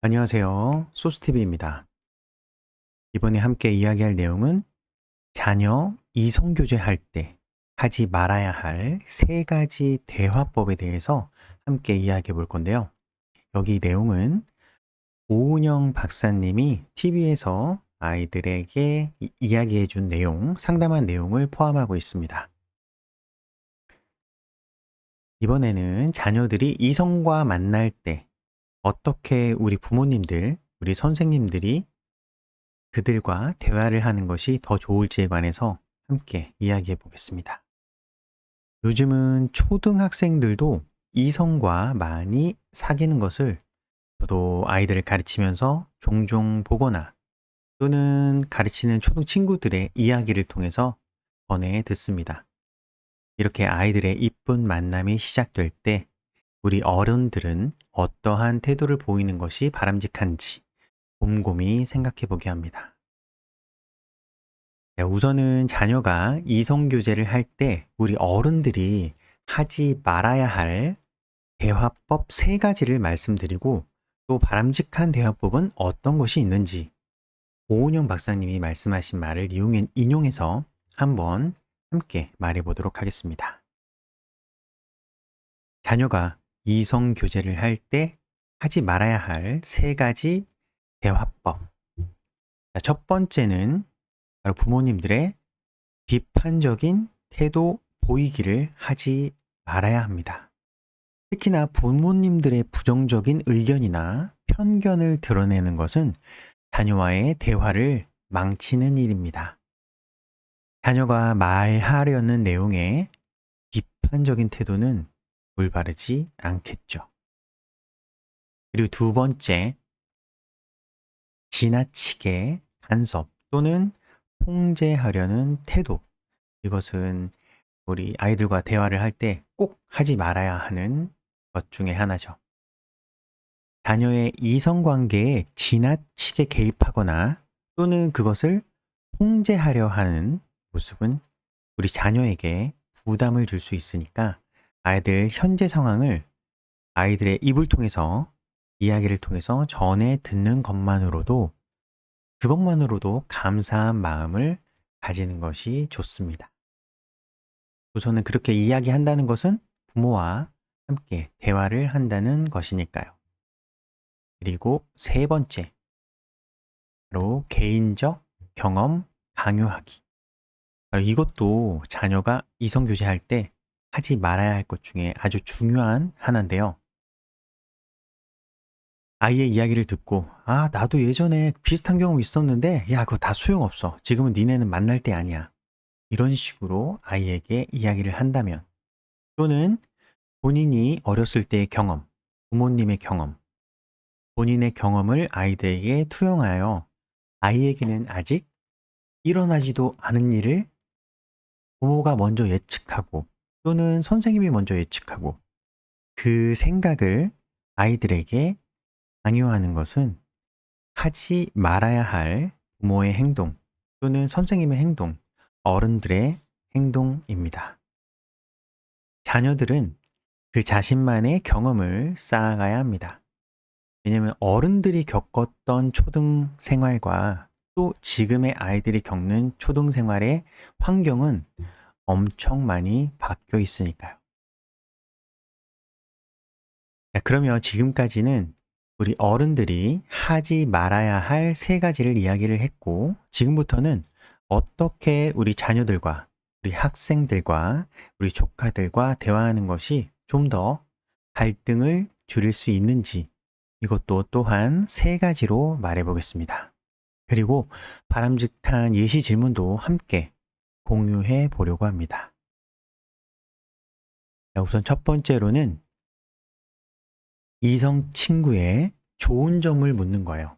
안녕하세요. 소스TV입니다. 이번에 함께 이야기할 내용은 자녀 이성교제할 때 하지 말아야 할 세 가지 대화법에 대해서 함께 이야기해 볼 건데요. 여기 내용은 오은영 박사님이 TV에서 아이들에게 이야기해 준 내용, 상담한 내용을 포함하고 있습니다. 이번에는 자녀들이 이성과 만날 때 어떻게 우리 부모님들, 우리 선생님들이 그들과 대화를 하는 것이 더 좋을지에 관해서 함께 이야기해 보겠습니다. 요즘은 초등학생들도 이성과 많이 사귀는 것을 저도 아이들을 가르치면서 종종 보거나 또는 가르치는 초등 친구들의 이야기를 통해서 전해 듣습니다. 이렇게 아이들의 이쁜 만남이 시작될 때 우리 어른들은 어떠한 태도를 보이는 것이 바람직한지 곰곰이 생각해 보게 합니다. 네, 우선은 자녀가 이성교제를 할 때 우리 어른들이 하지 말아야 할 대화법 세 가지를 말씀드리고 또 바람직한 대화법은 어떤 것이 있는지 오은영 박사님이 말씀하신 말을 인용해서 한번 함께 말해 보도록 하겠습니다. 자녀가 이성교제를 할 때 하지 말아야 할 세 가지 대화법. 자, 첫 번째는 바로 부모님들의 비판적인 태도 보이기를 하지 말아야 합니다. 특히나 부모님들의 부정적인 의견이나 편견을 드러내는 것은 자녀와의 대화를 망치는 일입니다. 자녀가 말하려는 내용에 비판적인 태도는 올바르지 않겠죠. 그리고 두 번째, 지나치게 간섭 또는 통제하려는 태도. 이것은 우리 아이들과 대화를 할 때 꼭 하지 말아야 하는 것 중에 하나죠. 자녀의 이성관계에 지나치게 개입하거나 또는 그것을 통제하려 하는 모습은 우리 자녀에게 부담을 줄 수 있으니까 아이들 현재 상황을 아이들의 입을 통해서 이야기를 통해서 전해 듣는 것만으로도 그것만으로도 감사한 마음을 가지는 것이 좋습니다. 우선은 그렇게 이야기한다는 것은 부모와 함께 대화를 한다는 것이니까요. 그리고 세 번째, 바로 개인적 경험 강요하기. 바로 이것도 자녀가 이성교제할 때 하지 말아야 할 것 중에 아주 중요한 하나인데요. 아이의 이야기를 듣고, 아, 나도 예전에 비슷한 경험 있었는데, 야, 그거 다 소용없어. 지금은 니네는 만날 때 아니야. 이런 식으로 아이에게 이야기를 한다면, 또는 본인이 어렸을 때의 경험, 부모님의 경험, 본인의 경험을 아이들에게 투영하여 아이에게는 아직 일어나지도 않은 일을 부모가 먼저 예측하고 또는 선생님이 먼저 예측하고 그 생각을 아이들에게 강요하는 것은 하지 말아야 할 부모의 행동 또는 선생님의 행동, 어른들의 행동입니다. 자녀들은 그 자신만의 경험을 쌓아가야 합니다. 왜냐하면 어른들이 겪었던 초등 생활과 또 지금의 아이들이 겪는 초등 생활의 환경은 엄청 많이 바뀌어 있으니까요. 자, 그러면 지금까지는 우리 어른들이 하지 말아야 할 세 가지를 이야기를 했고, 지금부터는 어떻게 우리 자녀들과, 우리 학생들과, 우리 조카들과 대화하는 것이 좀 더 갈등을 줄일 수 있는지, 이것도 또한 세 가지로 말해 보겠습니다. 그리고 바람직한 예시 질문도 함께 공유해 보려고 합니다. 자, 우선 첫 번째로는 이성 친구의 좋은 점을 묻는 거예요.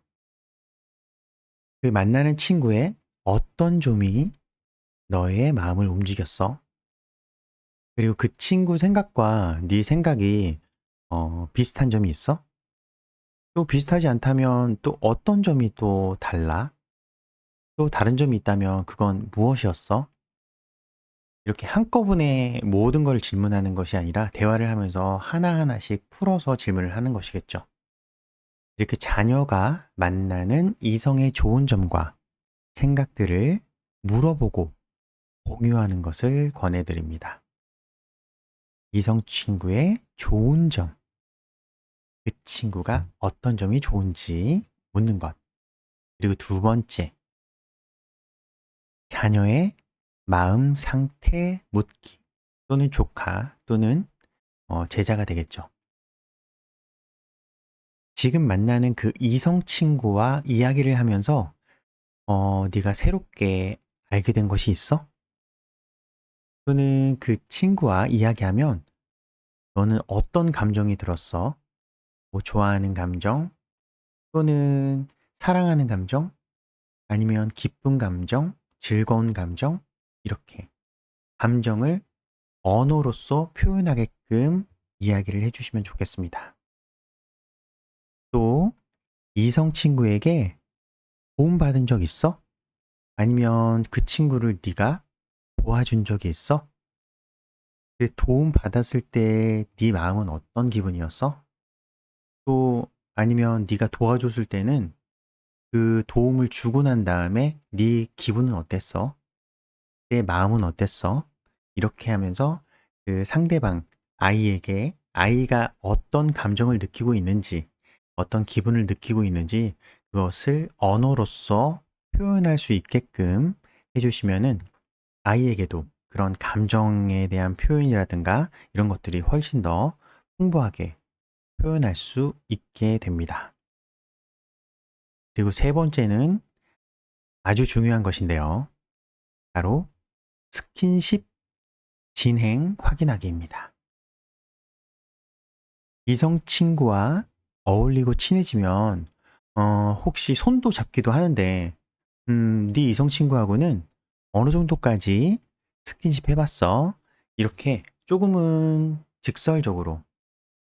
그 만나는 친구의 어떤 점이 너의 마음을 움직였어? 그리고 그 친구 생각과 네 생각이 비슷한 점이 있어? 또 비슷하지 않다면 또 어떤 점이 또 달라? 또 다른 점이 있다면 그건 무엇이었어? 이렇게 한꺼번에 모든 걸 질문하는 것이 아니라 대화를 하면서 하나하나씩 풀어서 질문을 하는 것이겠죠. 이렇게 자녀가 만나는 이성의 좋은 점과 생각들을 물어보고 공유하는 것을 권해드립니다. 이성 친구의 좋은 점, 그 친구가 어떤 점이 좋은지 묻는 것. 그리고 두 번째, 자녀의 마음 상태 묻기 또는 조카 또는 제자가 되겠죠. 지금 만나는 그 이성 친구와 이야기를 하면서 네가 새롭게 알게 된 것이 있어? 또는 그 친구와 이야기하면 너는 어떤 감정이 들었어? 뭐 좋아하는 감정 또는 사랑하는 감정 아니면 기쁜 감정, 즐거운 감정 이렇게 감정을 언어로서 표현하게끔 이야기를 해주시면 좋겠습니다. 또 이성 친구에게 도움받은 적 있어? 아니면 그 친구를 네가 도와준 적이 있어? 그 도움 받았을 때 네 마음은 어떤 기분이었어? 또 아니면 네가 도와줬을 때는 그 도움을 주고 난 다음에 네 기분은 어땠어? 내 마음은 어땠어? 이렇게 하면서 그 상대방 아이에게 아이가 어떤 감정을 느끼고 있는지, 어떤 기분을 느끼고 있는지 그것을 언어로서 표현할 수 있게끔 해주시면은 아이에게도 그런 감정에 대한 표현이라든가 이런 것들이 훨씬 더 풍부하게 표현할 수 있게 됩니다. 그리고 세 번째는 아주 중요한 것인데요. 바로 스킨십 진행 확인하기입니다. 이성 친구와 어울리고 친해지면 혹시 손도 잡기도 하는데 네 이성 친구하고는 어느 정도까지 스킨십 해봤어? 이렇게 조금은 직설적으로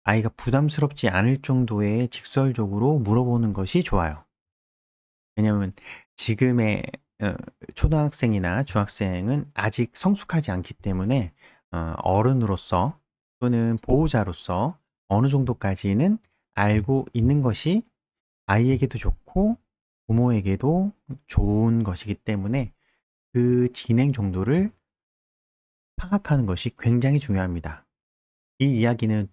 아이가 부담스럽지 않을 정도의 직설적으로 물어보는 것이 좋아요. 왜냐하면 지금의 초등학생이나 중학생은 아직 성숙하지 않기 때문에 어른으로서 또는 보호자로서 어느 정도까지는 알고 있는 것이 아이에게도 좋고 부모에게도 좋은 것이기 때문에 그 진행 정도를 파악하는 것이 굉장히 중요합니다. 이 이야기는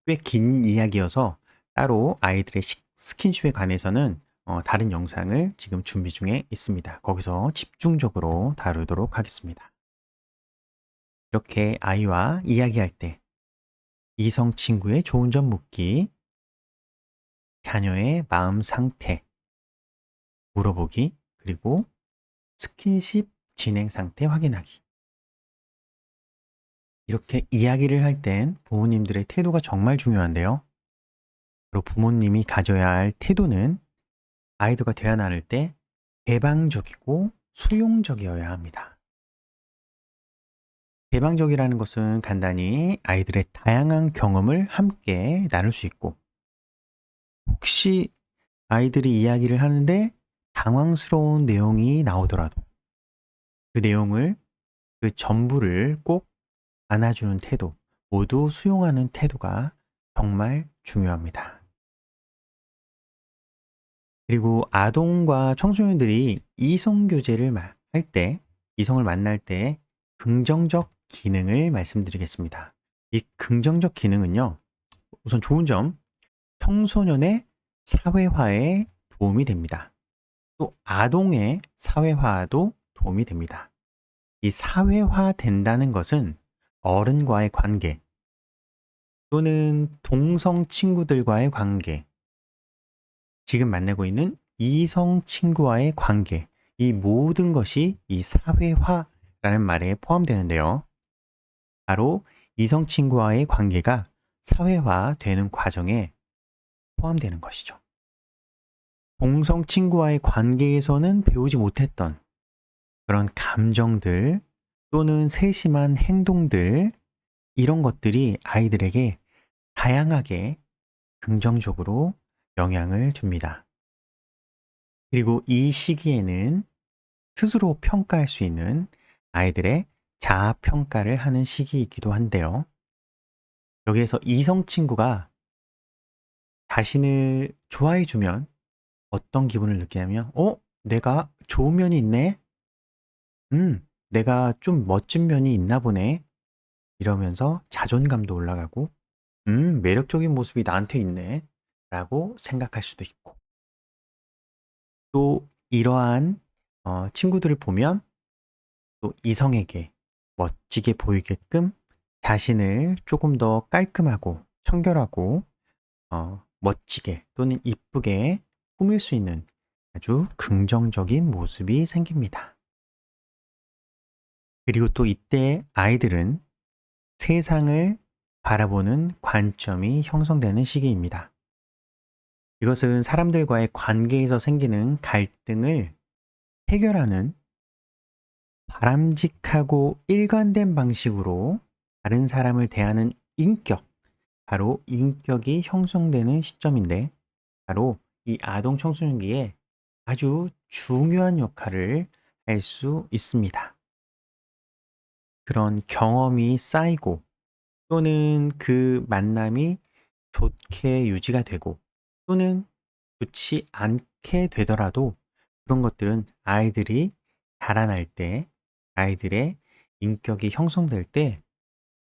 꽤 긴 이야기여서 따로 아이들의 스킨십에 관해서는 다른 영상을 지금 준비 중에 있습니다. 거기서 집중적으로 다루도록 하겠습니다. 이렇게 아이와 이야기할 때 이성 친구의 좋은 점 묻기, 자녀의 마음 상태 물어보기, 그리고 스킨십 진행 상태 확인하기. 이렇게 이야기를 할 땐 부모님들의 태도가 정말 중요한데요. 바로 부모님이 가져야 할 태도는 아이들과 대화 나눌 때 개방적이고 수용적이어야 합니다. 개방적이라는 것은 간단히 아이들의 다양한 경험을 함께 나눌 수 있고, 혹시 아이들이 이야기를 하는데 당황스러운 내용이 나오더라도 그 내용을, 그 전부를 꼭 안아주는 태도, 모두 수용하는 태도가 정말 중요합니다. 그리고 아동과 청소년들이 이성교제를 할 때, 이성을 만날 때 긍정적 기능을 말씀드리겠습니다. 이 긍정적 기능은요, 우선 좋은 점, 청소년의 사회화에 도움이 됩니다. 또 아동의 사회화도 도움이 됩니다. 이 사회화 된다는 것은 어른과의 관계 또는 동성 친구들과의 관계, 지금 만나고 있는 이성 친구와의 관계, 이 모든 것이 이 사회화라는 말에 포함되는데요. 바로 이성 친구와의 관계가 사회화되는 과정에 포함되는 것이죠. 동성 친구와의 관계에서는 배우지 못했던 그런 감정들 또는 세심한 행동들, 이런 것들이 아이들에게 다양하게 긍정적으로 영향을 줍니다. 그리고 이 시기에는 스스로 평가할 수 있는 아이들의 자아 평가를 하는 시기이기도 한데요. 여기에서 이성 친구가 자신을 좋아해 주면 어떤 기분을 느끼냐면, 내가 좋은 면이 있네? 내가 좀 멋진 면이 있나 보네? 이러면서 자존감도 올라가고, 매력적인 모습이 나한테 있네? 라고 생각할 수도 있고, 또 이러한 친구들을 보면 또 이성에게 멋지게 보이게끔 자신을 조금 더 깔끔하고 청결하고 멋지게 또는 이쁘게 꾸밀 수 있는 아주 긍정적인 모습이 생깁니다. 그리고 또 이때 아이들은 세상을 바라보는 관점이 형성되는 시기입니다. 이것은 사람들과의 관계에서 생기는 갈등을 해결하는 바람직하고 일관된 방식으로 다른 사람을 대하는 인격, 바로 인격이 형성되는 시점인데, 바로 이 아동 청소년기에 아주 중요한 역할을 할 수 있습니다. 그런 경험이 쌓이고 또는 그 만남이 좋게 유지가 되고 또는 좋지 않게 되더라도 그런 것들은 아이들이 자라날 때, 아이들의 인격이 형성될 때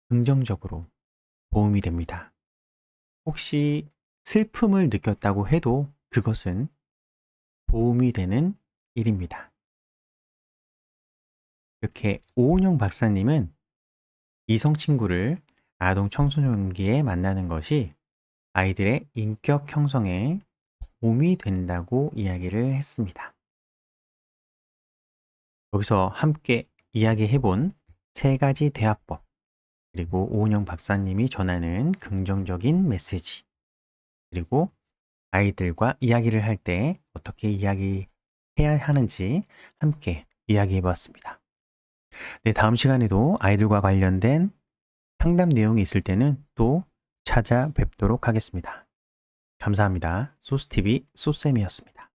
긍정적으로 도움이 됩니다. 혹시 슬픔을 느꼈다고 해도 그것은 도움이 되는 일입니다. 이렇게 오은영 박사님은 이성 친구를 아동 청소년기에 만나는 것이 아이들의 인격 형성에 도움이 된다고 이야기를 했습니다. 여기서 함께 이야기해본 세 가지 대화법, 그리고 오은영 박사님이 전하는 긍정적인 메시지, 그리고 아이들과 이야기를 할 때 어떻게 이야기해야 하는지 함께 이야기해 보았습니다. 네, 다음 시간에도 아이들과 관련된 상담 내용이 있을 때는 또 찾아뵙도록 하겠습니다. 감사합니다. 소스TV 소쌤이었습니다.